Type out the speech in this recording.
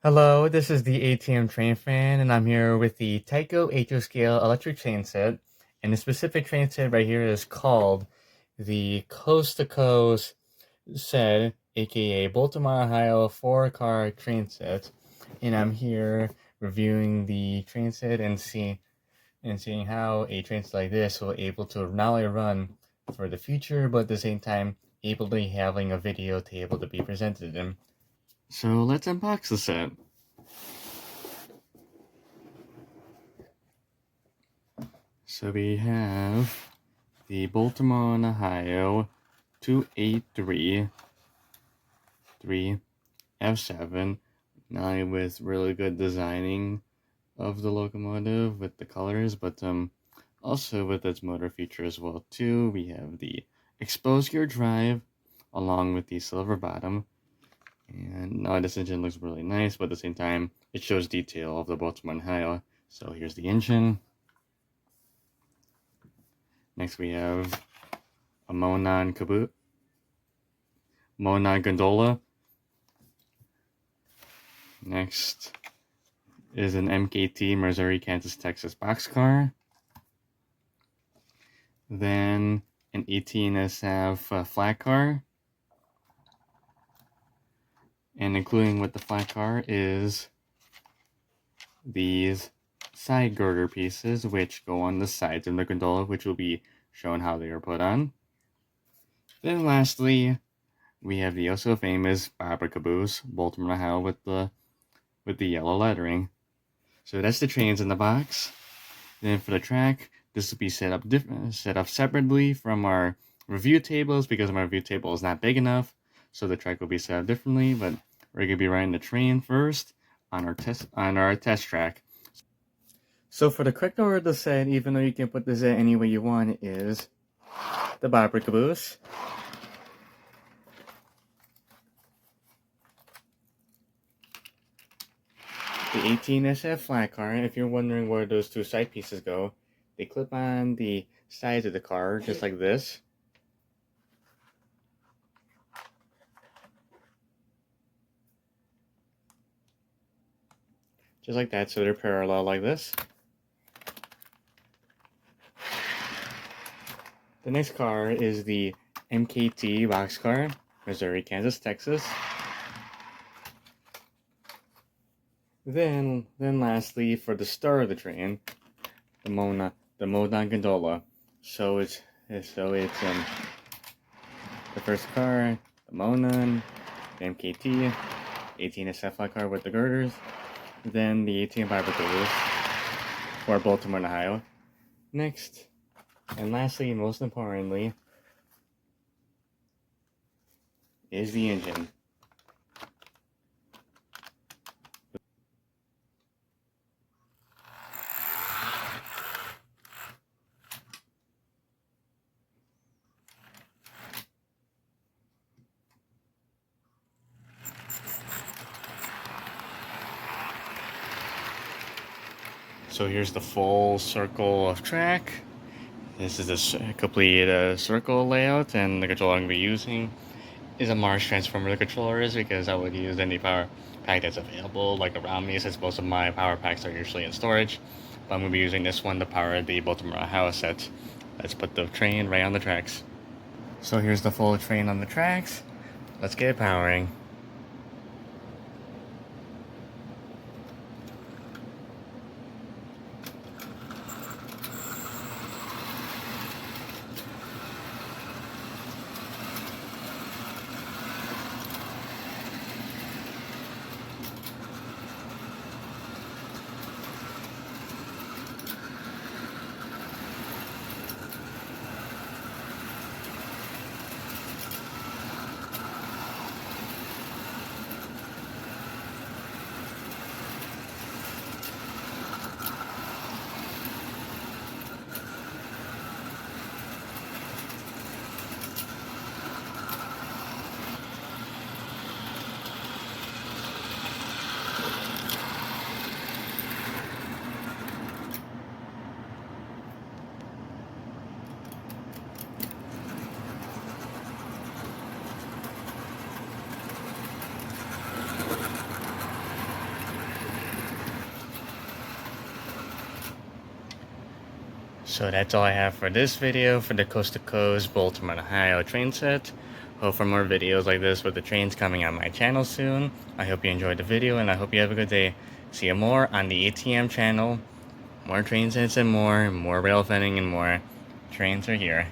Hello, this is the ATM Train Fan, and I'm here with the Tyco 8 scale electric train set. And the specific train set right here is called the Coast to Coast set, aka Baltimore, Ohio 4-car train set. And I'm here reviewing the train set and seeing how a train set like this will be able to not only run for the future, but at the same time able to having a video to able to be presented in. So let's unbox the set. So we have the Baltimore, Ohio 2833 F7, not only with really good designing of the locomotive with the colors, but also with its motor feature as well too. We have the exposed gear drive along with the silver bottom. And now this engine looks really nice, but at the same time, it shows detail of the Baltimore, Ohio. So here's the engine. Next we have a Monon gondola. Next is an MKT Missouri, Kansas, Texas boxcar. Then an 18SF flat car. And including with the flat car is these side girder pieces, which go on the sides of the gondola, which will be shown how they are put on. Then lastly, we have the also famous Barbara caboose, Baltimore, Ohio, with the yellow lettering. So that's the trains in the box. Then for the track, this will be set up separately from our review tables because my review table is not big enough. So the track will be set up differently, but we're gonna be riding the train first on our test track. So for the correct order of the set, even though you can put this in any way you want, is the Barbara caboose, the 18SF flat car. If you're wondering where those two side pieces go, they clip on the sides of the car, just like this. Just like that, so they're parallel like this. The next car is the MKT boxcar, Missouri, Kansas, Texas. Then lastly, for the star of the train, the Monon gondola. So it's the first car, the Monon, the MKT, 18SF flat car with the girders, then the 18 Barbara for Baltimore, Ohio. Next, and lastly, most importantly, is the engine. So here's the full circle of track. This is a complete circle layout, and the controller I'm going to be using is a Mars transformer. The controller is because I would use any power pack that's available like around me, since most of my power packs are usually in storage. But I'm going to be using this one to power the Baltimore, Ohio set. Let's put the train right on the tracks. So here's the full train on the tracks. Let's get it powering. So that's all I have for this video for the Coast to Coast Baltimore, Ohio train set. Hope for more videos like this with the trains coming on my channel soon. I hope you enjoyed the video and I hope you have a good day. See you more on the ATM channel. More train sets and more rail fanning and more trains are here.